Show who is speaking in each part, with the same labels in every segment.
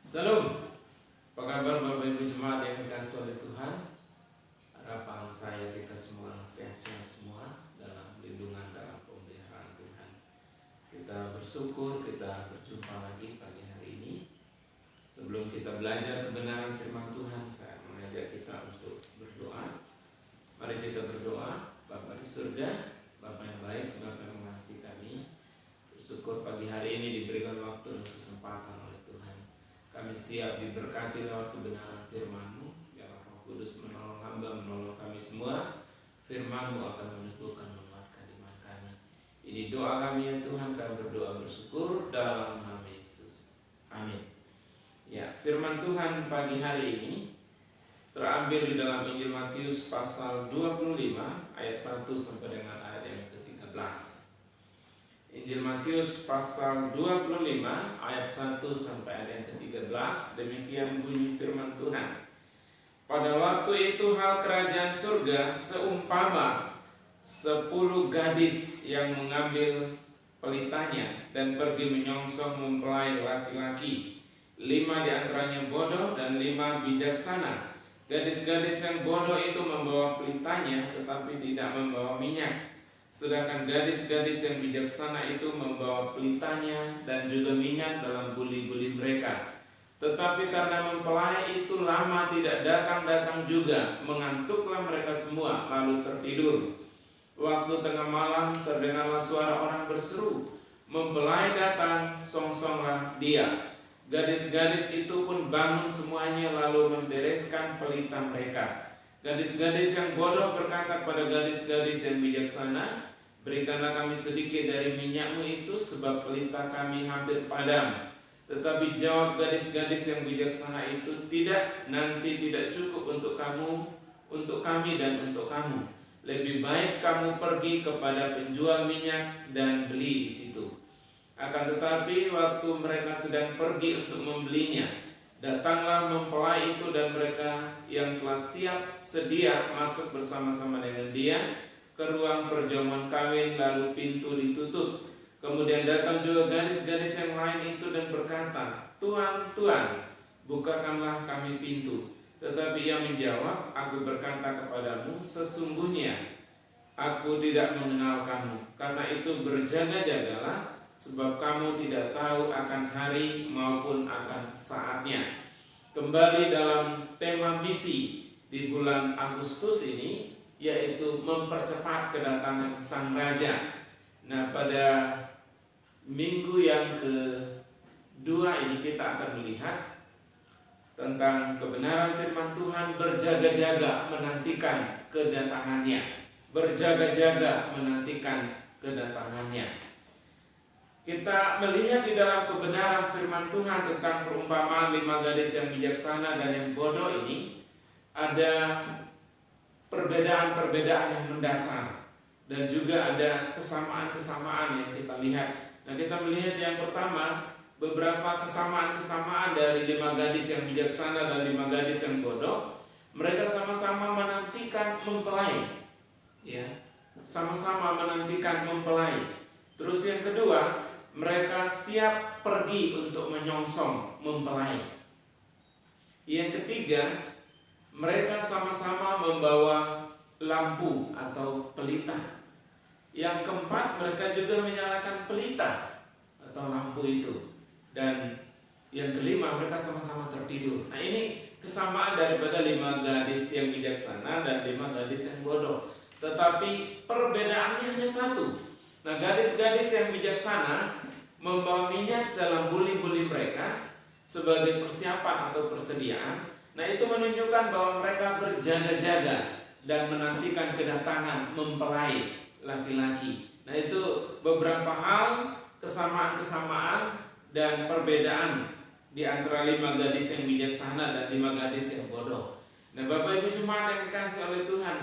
Speaker 1: Salam, apa kabar Bapak Ibu Jemaat yang dikasihi oleh Tuhan? Harapan saya kita semua sehat-sehat semua dalam lindungan dalam pemeliharaan Tuhan. Kita bersyukur kita berjumpa lagi pagi hari ini. Sebelum kita belajar kebenaran firman Tuhan, saya mengajak kita untuk berdoa. Mari kita berdoa. Bapa di surga, Bapa yang baik, Bapa yang mengasihi kami, bersyukur pagi hari ini diberikan waktu dan kesempatan oleh Tuhan. Kami siap diberkati lewat kebenaran firman-Mu. Biarlah Roh Kudus menolong hamba, menolong kami semua. Firman-Mu akan meneguhkan, menguatkan iman kami. Ini doa kami ya Tuhan, kami berdoa bersyukur dalam nama Yesus. Amin. Ya, firman Tuhan pagi hari ini terambil di dalam Injil Matius pasal 25 ayat 1 sampai dengan ayat yang ke-13. Injil Matius pasal 25 ayat 1 sampai ayat yang ke-13. Demikian bunyi firman Tuhan. Pada waktu itu hal kerajaan surga seumpama 10 gadis yang mengambil pelitanya dan pergi menyongsong mempelai laki-laki. 5 diantaranya bodoh dan 5 bijaksana. Gadis-gadis yang bodoh itu membawa pelitanya tetapi tidak membawa minyak. Sedangkan gadis-gadis yang bijaksana itu membawa pelitanya dan juga minyak dalam buli-buli mereka. Tetapi karena mempelai itu lama tidak datang-datang juga, mengantuklah mereka semua lalu tertidur. Waktu tengah malam terdengarlah suara orang berseru, "Mempelai datang, songsonglah dia." Gadis-gadis itu pun bangun semuanya lalu membereskan pelita mereka. Gadis-gadis yang bodoh berkata kepada gadis-gadis yang bijaksana, "Berikanlah kami sedikit dari minyak-Mu itu, sebab pelita kami hampir padam." Tetapi jawab gadis-gadis yang bijaksana itu, "Tidak, nanti tidak cukup untuk kamu, untuk kami dan untuk kamu. Lebih baik kamu pergi kepada penjual minyak dan beli di situ." Akan tetapi waktu mereka sedang pergi untuk membelinya, datanglah mempelai itu dan mereka yang telah siap sedia masuk bersama-sama dengan dia ke ruang perjamuan kawin, lalu pintu ditutup. Kemudian datang juga gadis-gadis yang lain itu dan berkata, "Tuan, Tuan, bukakanlah kami pintu." Tetapi ia menjawab, "Aku berkata kepadamu, sesungguhnya aku tidak mengenal kamu. Karena itu berjaga-jagalah, sebab kamu tidak tahu akan hari maupun akan saatnya." Kembali dalam tema misi di bulan Agustus ini, yaitu mempercepat kedatangan Sang Raja. Nah, pada minggu yang kedua ini kita akan melihat tentang kebenaran firman Tuhan, berjaga-jaga menantikan kedatangannya. Berjaga-jaga menantikan kedatangannya. Kita melihat di dalam kebenaran firman Tuhan tentang perumpamaan 5 gadis yang bijaksana dan yang bodoh ini, ada perbedaan-perbedaan yang mendasar dan juga ada kesamaan-kesamaan yang kita lihat. Nah, kita melihat yang pertama, beberapa kesamaan-kesamaan dari 5 gadis yang bijaksana dan 5 gadis yang bodoh. Mereka sama-sama menantikan mempelai, ya, sama-sama menantikan mempelai. Terus yang kedua, mereka siap pergi untuk menyongsong mempelai. Yang ketiga, mereka sama-sama membawa lampu atau pelita. Yang keempat, mereka juga menyalakan pelita atau lampu itu. Dan yang kelima, mereka sama-sama tertidur. Nah, ini kesamaan daripada 5 gadis yang bijaksana dan 5 gadis yang bodoh. Tetapi perbedaannya hanya satu. Nah, gadis-gadis yang bijaksana membawa minyak dalam buli-buli mereka sebagai persiapan atau persediaan. Nah, itu menunjukkan bahwa mereka berjaga-jaga dan menantikan kedatangan mempelai laki-laki. Nah, itu beberapa hal kesamaan-kesamaan dan perbedaan di antara 5 gadis yang bijaksana dan 5 gadis yang bodoh. Nah, Bapak Ibu Jemaat yang dikasihi oleh Tuhan,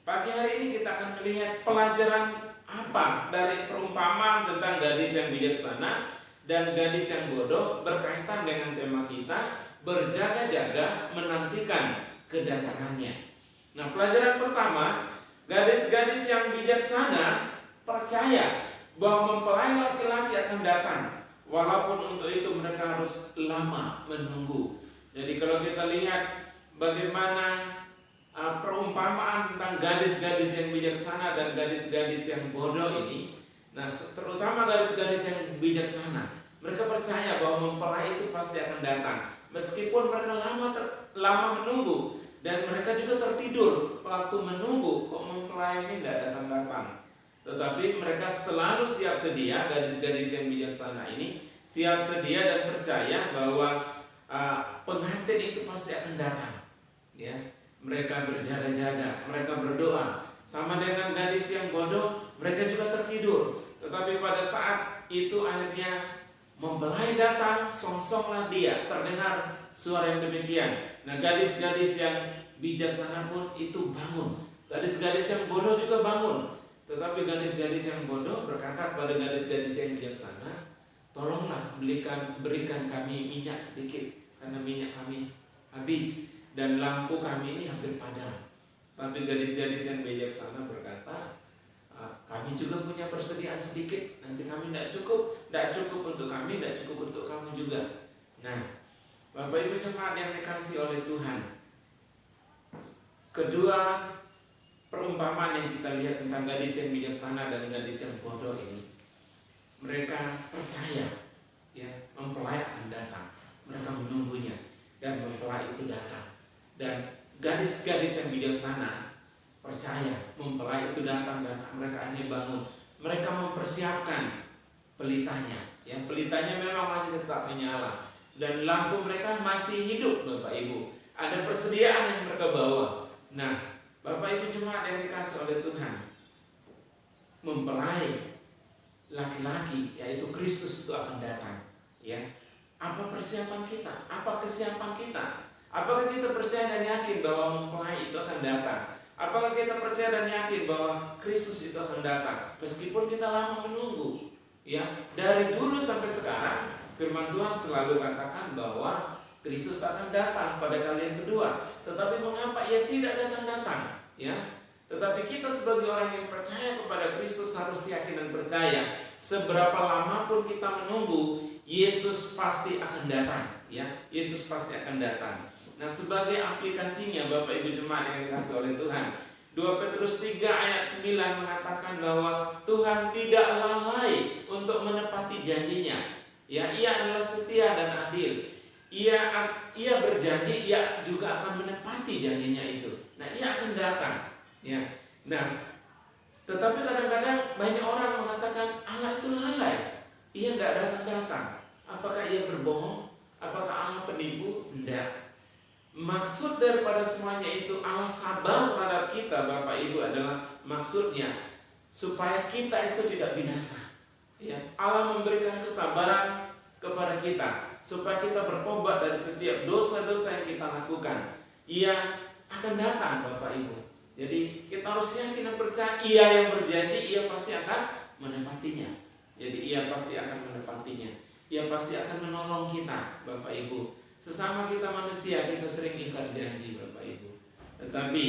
Speaker 1: pagi hari ini kita akan melihat pelajaran apa dari perumpamaan tentang gadis yang bijaksana dan gadis yang bodoh berkaitan dengan tema kita, berjaga-jaga menantikan kedatangannya. Nah, pelajaran pertama, gadis-gadis yang bijaksana percaya bahwa mempelai laki-laki akan datang. walaupun untuk itu mereka harus lama menunggu. Jadi kalau kita lihat bagaimana perumpamaan tentang gadis-gadis yang bijaksana dan gadis-gadis yang bodoh ini, nah terutama gadis-gadis yang bijaksana, mereka percaya bahwa mempelai itu pasti akan datang, meskipun mereka lama menunggu, dan mereka juga tertidur waktu menunggu kok mempelai ini tidak datang-datang. Tetapi mereka selalu siap sedia, gadis-gadis yang bijaksana ini siap sedia dan percaya bahwa pengantin itu pasti akan datang. Ya, mereka berjaga-jaga, mereka berdoa. Sama dengan gadis yang bodoh, mereka juga tertidur. Tetapi pada saat itu akhirnya mempelai datang, songsonglah dia, terdengar suara yang demikian. Nah, gadis-gadis yang bijaksana pun itu bangun. Gadis-gadis yang bodoh juga bangun. Tetapi gadis-gadis yang bodoh berkata kepada gadis-gadis yang bijaksana, tolonglah berikan kami minyak sedikit, karena minyak kami habis dan lampu kami ini hampir padam. Tapi gadis-gadis yang bijaksana berkata, kami juga punya persediaan sedikit, nanti kami tidak cukup untuk kami, tidak cukup untuk kamu juga. Nah, Bapak Ibu jemaat yang dikasihi oleh Tuhan, kedua perumpamaan yang kita lihat tentang gadis yang bijaksana dan gadis yang bodoh ini, mereka percaya ya mempelai akan datang. Mereka menunggunya dan mempelai itu datang. Dan gadis-gadis yang bijaksana percaya mempelai itu datang dan mereka hanya bangun. Mereka mempersiapkan pelitanya. Yang pelitanya memang masih tetap menyala dan lampu mereka masih hidup, Bapak Ibu. Ada persediaan yang mereka bawa. Nah, Bapak Ibu jemaat yang dikasihi oleh Tuhan, mempelai laki-laki yaitu Kristus itu akan datang. Ya, apa persiapan kita? Apa kesiapan kita? Apakah kita percaya dan yakin bahwa mempelai itu akan datang? Apakah kita percaya dan yakin bahwa Kristus itu akan datang? Meskipun kita lama menunggu, ya, dari dulu sampai sekarang firman Tuhan selalu katakan bahwa Kristus akan datang pada kali yang kedua. Tetapi mengapa ia tidak datang-datang? Ya, tetapi kita sebagai orang yang percaya kepada Kristus harus yakin dan percaya, seberapa lama pun kita menunggu, Yesus pasti akan datang. Ya, Yesus pasti akan datang. Nah, sebagai aplikasinya Bapak Ibu jemaat yang dikasihi oleh Tuhan, 2 Petrus 3 ayat 9 mengatakan bahwa Tuhan tidak lalai untuk menepati janjinya. Ya, ia adalah setia dan adil. Ia berjanji, ia juga akan menepati janjinya itu. Nah, ia akan datang. Ya. Nah, tetapi kadang-kadang banyak orang mengatakan Allah itu lalai. Ia tidak datang-datang. Apakah ia berbohong? Apakah Allah penipu? Tidak. Maksud daripada semuanya itu, Allah sabar terhadap kita, Bapak Ibu, adalah maksudnya supaya kita itu tidak binasa. Ya, Allah memberikan kesabaran kepada kita supaya kita bertobat dari setiap dosa-dosa yang kita lakukan. Ia akan datang, Bapak Ibu. Jadi kita harus yakin dan percaya, Ia yang berjanji, Ia pasti akan menepatinya. Jadi Ia pasti akan menepatinya. Ia pasti akan menolong kita, Bapak Ibu. Sesama kita manusia, kita sering ingkar janji, Bapak Ibu. Tetapi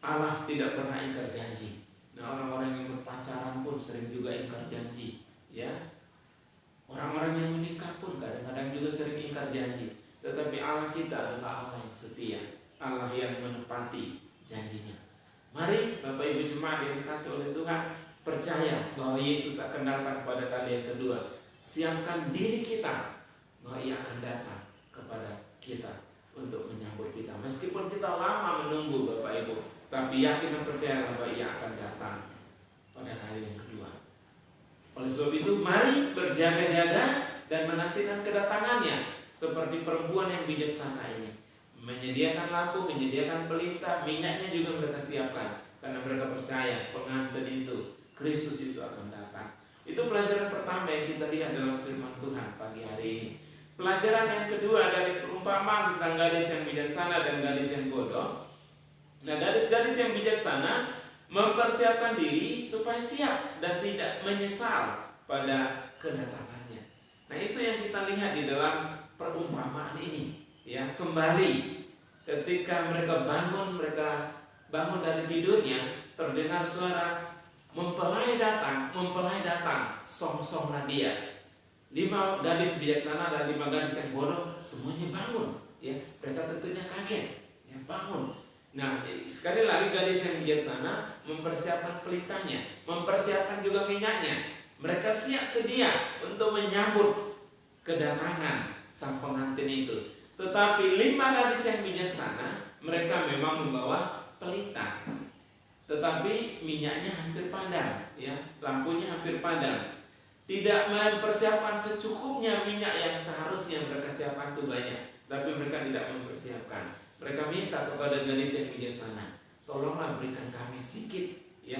Speaker 1: Allah tidak pernah ingkar janji. Nah, orang-orang yang berpacaran pun sering juga ingkar janji. Ya, orang-orang yang menikah pun kadang-kadang juga sering ingkar janji. Tetapi Allah kita adalah Allah yang setia, Allah yang menepati janjinya. Mari Bapak Ibu jemaat yang dikasihi oleh Tuhan, percaya bahwa Yesus akan datang pada kali yang kedua. Siapkan diri kita bahwa Ia akan datang kepada kita untuk menyambut kita. Meskipun kita lama menunggu, Bapak Ibu, tapi yakin dan percaya bahwa Ia akan datang pada kali yang kedua. Oleh sebab itu, mari berjaga-jaga dan menantikan kedatangannya, seperti perempuan yang bijaksana ini. Menyediakan lampu, menyediakan pelita, minyaknya juga mereka siapkan, karena mereka percaya pengantin itu, Kristus itu akan datang. Itu pelajaran pertama yang kita lihat dalam firman Tuhan pagi hari ini. Pelajaran yang kedua dari perumpamaan tentang gadis yang bijaksana dan gadis yang bodoh. Nah, gadis-gadis yang bijaksana mempersiapkan diri supaya siap dan tidak menyesal pada kedatangannya. Nah, itu yang kita lihat di dalam perumpamaan ini. Ya, kembali ketika mereka bangun dari tidurnya, terdengar suara mempelai datang, songsonglah dia. 5 gadis bijaksana dan 5 gadis yang bodoh semuanya bangun, ya. Mereka tentunya kaget, ya, bangun. Nah, sekali lagi gadis yang bijaksana mempersiapkan pelitanya, mempersiapkan juga minyaknya. Mereka siap sedia untuk menyambut kedatangan sang pengantin itu. Tetapi 5 gadis yang bijaksana, mereka memang membawa pelita, tetapi minyaknya hampir padam, ya, lampunya hampir padam. Tidak mempersiapkan secukupnya minyak yang seharusnya mereka siapkan itu banyak, tapi mereka tidak mempersiapkan. Mereka minta kepada gadis yang bijaksana, tolonglah berikan kami sedikit, ya,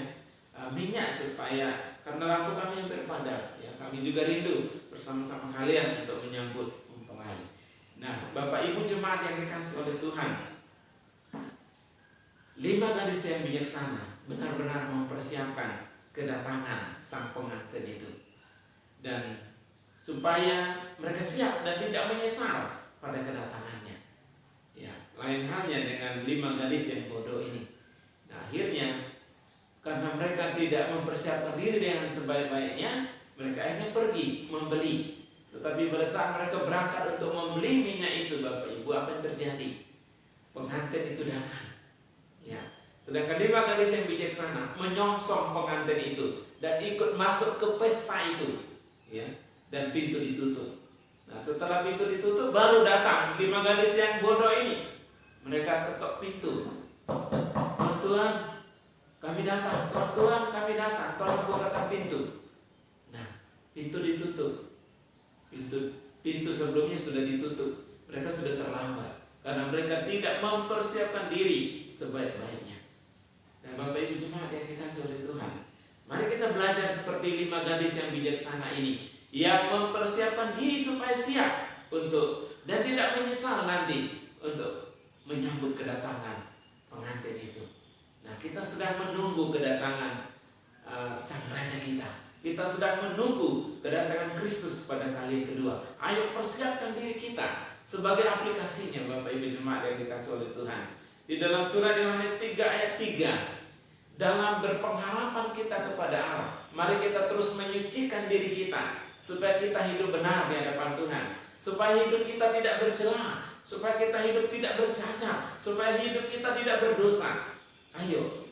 Speaker 1: minyak supaya karena lampu kami hampir padam, ya, kami juga rindu bersama-sama kalian untuk menyambut mempelai. Nah, Bapak Ibu jemaat yang dikasihi oleh Tuhan, 5 gadis yang bijaksana benar-benar mempersiapkan kedatangan sang pengantin itu, dan supaya mereka siap dan tidak menyesal pada kedatangannya. Ya, lain halnya dengan 5 gadis yang bodoh ini. Nah, akhirnya karena mereka tidak mempersiapkan diri dengan sebaik-baiknya, mereka akhirnya pergi membeli. Tetapi pada saat mereka berangkat untuk membeli minyak itu, Bapak Ibu, apa yang terjadi? Pengantin itu datang. Ya, sedangkan 5 gadis yang bijaksana menyongsong pengantin itu dan ikut masuk ke pesta itu. Ya, dan pintu ditutup. Nah, setelah pintu ditutup baru datang 5 gadis yang bodoh ini. Mereka ketok pintu. Tuhan, kami datang. Tuhan, kami datang. Tolong bukakan pintu. Nah, pintu ditutup. Pintu sebelumnya sudah ditutup. Mereka sudah terlambat karena mereka tidak mempersiapkan diri sebaik-baiknya. Dan Bapak Ibu jemaat yang dikasihi oleh Tuhan, mari kita belajar seperti 5 gadis yang bijaksana ini, yang mempersiapkan diri supaya siap untuk dan tidak menyesal nanti untuk menyambut kedatangan pengantin itu. Nah, kita sedang menunggu kedatangan sang raja kita. Kita sedang menunggu kedatangan Kristus pada kali yang kedua. Ayo persiapkan diri kita sebagai aplikasinya, Bapak Ibu jemaat yang dikasihi oleh Tuhan. Di dalam surat Yohanes 3 ayat 3, dalam berpengharapan kita kepada Allah, mari kita terus menyucikan diri kita supaya kita hidup benar di hadapan Tuhan, supaya hidup kita tidak bercela, supaya kita hidup tidak bercacat, supaya hidup kita tidak berdosa. Ayo,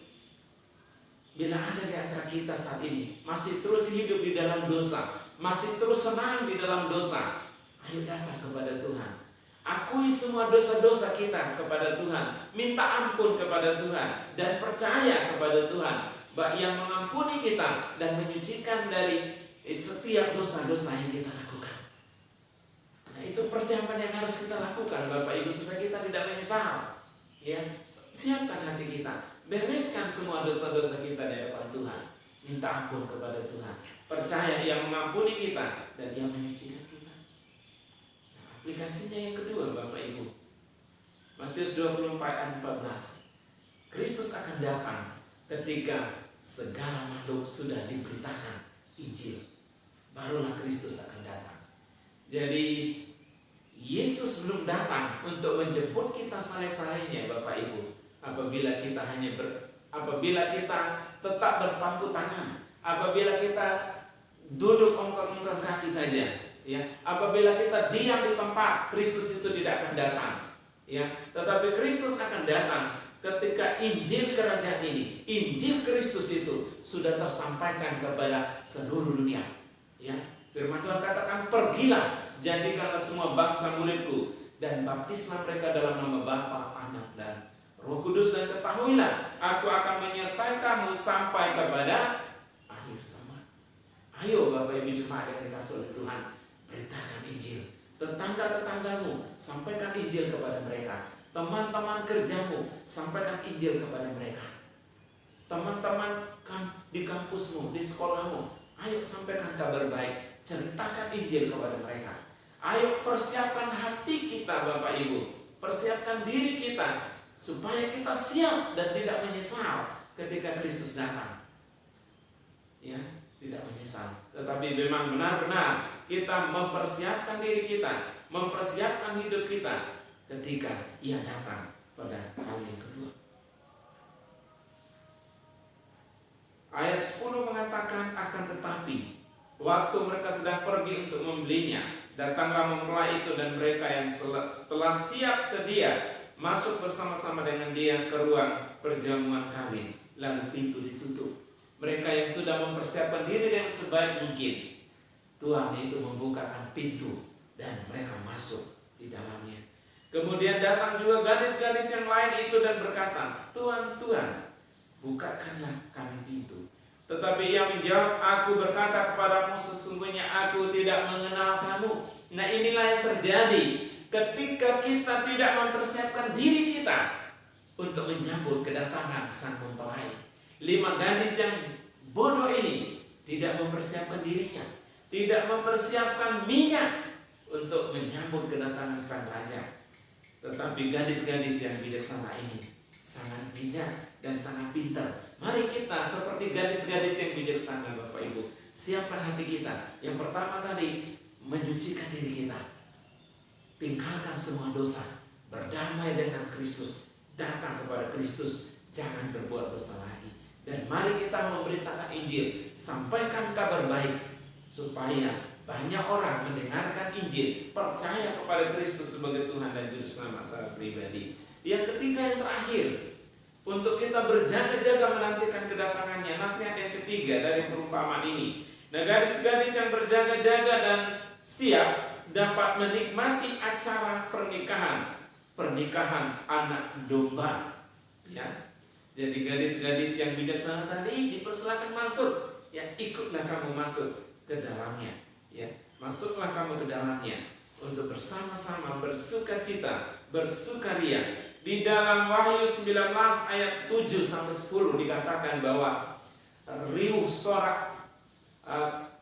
Speaker 1: bila ada di antara kita saat ini masih terus hidup di dalam dosa, masih terus senang di dalam dosa, ayo datang kepada Tuhan. Akui semua dosa-dosa kita kepada Tuhan, minta ampun kepada Tuhan, dan percaya kepada Tuhan yang mengampuni kita dan menyucikan dari setiap dosa-dosa yang kita lakukan. Nah, itu persiapan yang harus kita lakukan, Bapak Ibu, supaya kita tidak menyesal. Ya, siapkan hati kita, bereskan semua dosa-dosa kita di hadapan Tuhan, minta ampun kepada Tuhan, percaya yang mengampuni kita dan yang menyucikan kita. Nah, aplikasinya yang kedua, Bapak Ibu, Matius 24 ayat 14, Kristus akan datang ketika segala makhluk sudah diberitakan Injil, barulah Kristus akan datang. Jadi Yesus belum datang untuk menjemput kita saleh-salehnya, Bapak Ibu. Apabila kita tetap berpangku tangan, apabila kita duduk ongkang-ongkang kaki saja, ya, apabila kita diam di tempat, Kristus itu tidak akan datang, ya. Tetapi Kristus akan datang ketika Injil kerajaan ini, Injil Kristus itu sudah tersampaikan kepada seluruh dunia, ya. Firman Tuhan katakan, pergilah, jadikanlah semua bangsa muridku, dan baptislah mereka dalam nama Bapa, Anak, dan Roh Kudus, dan ketahuilah, aku akan menyertai kamu sampai kepada akhir zaman. Ayo Bapak Ibu jemaat yang dikasihi oleh Tuhan, beritakan Injil. Tetangga-tetanggamu, sampaikan Injil kepada mereka. Teman-teman kerjamu, sampaikan Injil kepada mereka. Teman-teman di kampusmu, di sekolahmu, ayo sampaikan kabar baik, ceritakan Injil kepada mereka. Ayo persiapkan hati kita, Bapak Ibu, persiapkan diri kita supaya kita siap dan tidak menyesal ketika Kristus datang. Ya, tidak menyesal, tetapi memang benar-benar kita mempersiapkan diri kita, mempersiapkan hidup kita ketika Ia datang pada kali yang kedua. Ayat 10 mengatakan, akan tetapi Waktu mereka sedang pergi untuk membelinya, datanglah mempelai itu dan mereka yang telah siap sedia masuk bersama-sama dengan dia ke ruang perjamuan kawin. Lalu pintu ditutup. Mereka yang sudah mempersiapkan diri dengan sebaik mungkin, Tuhan itu membukakan pintu dan mereka masuk di dalamnya. Kemudian datang juga gadis-gadis yang lain itu dan berkata, "Tuhan, Tuhan, bukakanlah kami pintu." Tetapi ia menjawab, "Aku berkata kepadamu, sesungguhnya aku tidak mengenal kamu." Nah, inilah yang terjadi ketika kita tidak mempersiapkan diri kita untuk menyambut kedatangan sang mempelai. 5 gadis yang bodoh ini tidak mempersiapkan dirinya, tidak mempersiapkan minyak untuk menyambut kedatangan sang raja. Tetapi gadis-gadis yang bijaksana ini sangat bijak dan sangat pintar. Mari kita seperti gadis-gadis yang bijaksana, Bapak Ibu, siapkan hati kita. Yang pertama tadi, menyucikan diri kita, tinggalkan semua dosa, berdamai dengan Kristus, datang kepada Kristus, jangan berbuat dosa lagi. Dan mari kita memberitakan Injil, sampaikan kabar baik supaya banyak orang mendengarkan Injil, percaya kepada Kristus sebagai Tuhan dan Juru Selamat secara pribadi. Yang ketiga, yang terakhir, untuk kita berjaga-jaga menantikan kedatangannya. Nasihat yang ketiga dari perumpamaan ini. Nah, gadis-gadis yang berjaga-jaga dan siap dapat menikmati acara pernikahan anak domba. Ya, jadi gadis-gadis yang bijaksana tadi dipersilakan masuk. Ya, ikutlah kamu masuk ke dalamnya. Ya, masuklah kamu ke dalamnya untuk bersama-sama bersukacita, bersukaria. Di dalam Wahyu 19 ayat 7 sampai 10 dikatakan bahwa riuh sorak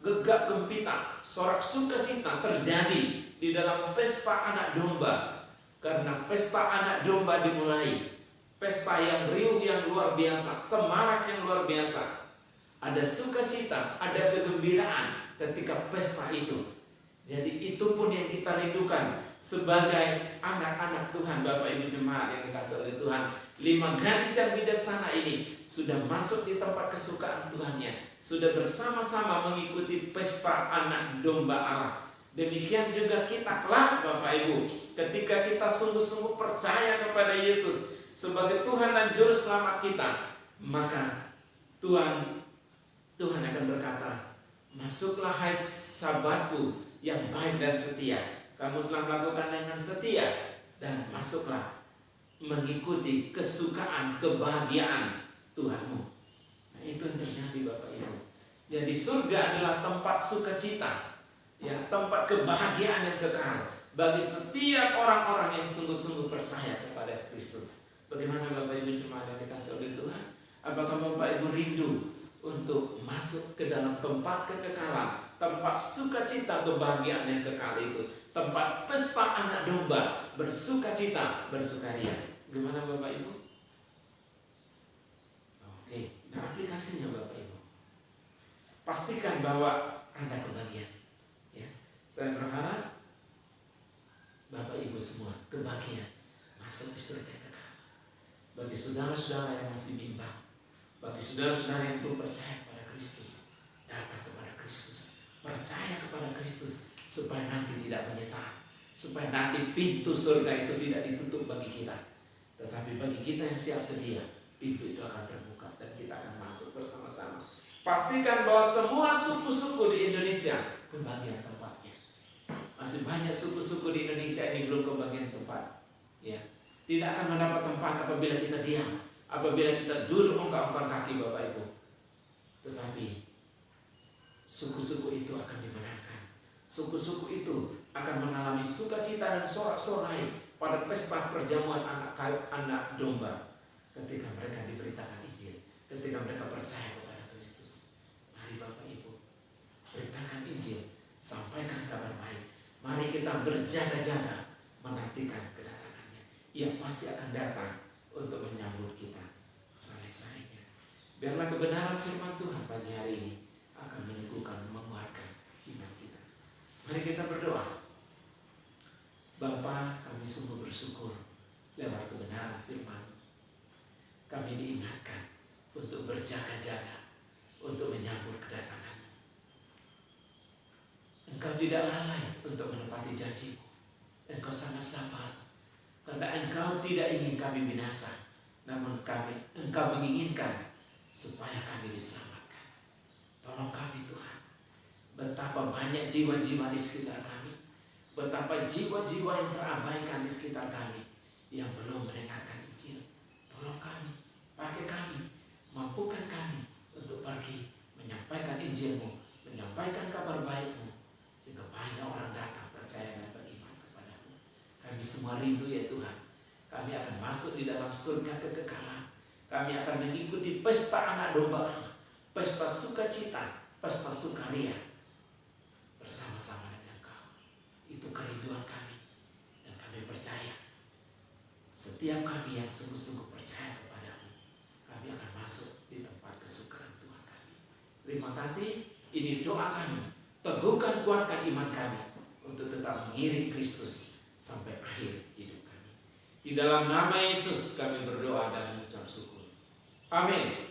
Speaker 1: gegap gempita, sorak sukacita terjadi di dalam pesta anak domba. Karena pesta anak domba dimulai. Pesta yang riuh, yang luar biasa, semarak yang luar biasa. Ada sukacita, ada kegembiraan ketika pesta itu. Jadi itu pun yang kita rindukan sebagai anak-anak Tuhan, Bapak Ibu jemaat yang dikasihi oleh Tuhan. 5 gadis yang bijaksana ini sudah masuk di tempat kesukaan Tuhannya, sudah bersama-sama mengikuti pesta anak domba Allah. Demikian juga kita kelak, Bapak Ibu, ketika kita sungguh-sungguh percaya kepada Yesus sebagai Tuhan dan Juru Selamat kita, maka Tuhan akan berkata, "Masuklah hai sahabatku yang baik dan setia. Kamu telah melakukan dengan setia, dan masuklah mengikuti kesukaan, kebahagiaan Tuhanmu." Nah, itu yang terjadi, Bapak Ibu. Jadi surga adalah tempat sukacita, ya, tempat kebahagiaan yang kekal bagi setiap orang-orang yang sungguh-sungguh percaya kepada Kristus. Bagaimana Bapak Ibu jemaat yang dikasihi oleh Tuhan? Apakah Bapak Ibu rindu untuk masuk ke dalam tempat kekekalan, tempat sukacita kebahagiaan yang kekal itu, tempat pesta anak domba, bersukacita, bersukaria? Gimana Bapak Ibu? Oke, nah aplikasinya Bapak Ibu, pastikan bahwa Anda kebahagiaan. Ya, saya berharap Bapak Ibu semua kebahagiaan masuk di surga kekal. Bagi saudara-saudara yang masih bimbang, bagi saudara-saudara yang belum percaya kepada Kristus, datang kepada Kristus, percaya kepada Kristus, supaya nanti tidak menyesal, supaya nanti pintu surga itu tidak ditutup bagi kita, tetapi bagi kita yang siap sedia, pintu itu akan terbuka dan kita akan masuk bersama-sama. Pastikan bahwa semua suku-suku di Indonesia kebagian tempatnya. Masih banyak suku-suku di Indonesia ini belum kebagian tempat, ya. Tidak akan mendapat tempat apabila kita diam, apabila kita duduk ongkang-ongkang kaki, Bapak Ibu. Tetapi suku-suku itu akan dimenangkan. Suku-suku itu akan mengalami sukacita dan sorak-sorai pada pesta perjamuan anak domba ketika mereka diberitakan Injil, ketika mereka percaya kepada Kristus. Mari Bapak Ibu, beritakan Injil, sampaikan kabar baik. Mari kita berjaga-jaga menantikan kedatangannya. Ia pasti akan datang untuk menyambut kita sore-sorenya. Biarlah kebenaran firman Tuhan pagi hari ini akan menyembuhkan, menguatkan iman kita. Mari kita berdoa. Bapa, kami sungguh bersyukur lewat kebenaran firman. Kami diingatkan untuk berjaga-jaga, untuk menyambut kedatangan. Engkau tidak lalai untuk menepati janji-Mu. Engkau sangat sabar, karena Engkau tidak ingin kami binasa, namun Engkau menginginkan supaya kami diselamatkan. Tolong kami Tuhan. Betapa banyak jiwa-jiwa di sekitar kami, betapa jiwa-jiwa yang terabaikan di sekitar kami, yang belum mendengarkan Injil. Tolong kami, pakai kami, mampukan kami untuk pergi menyampaikan Injil-Mu, menyampaikan kabar baik-Mu, sehingga banyak orang datang percaya dan beriman kepada-Mu. Kami semua rindu ya Tuhan. Kami akan masuk di dalam surga kekekalan. Kami akan mengikuti pesta anak domba Allah, pesta sukacita, pesta sukaria bersama-sama dengan Engkau. Itu kerinduan kami, dan kami percaya setiap kami yang sungguh-sungguh percaya kepada-Mu, kami akan masuk di tempat kesukaan Tuhan kami. Terima kasih. Ini doa kami. Teguhkan, kuatkan iman kami untuk tetap mengiring Kristus sampai akhir hidup kami. Di dalam nama Yesus kami berdoa dan mengucap syukur. Amin.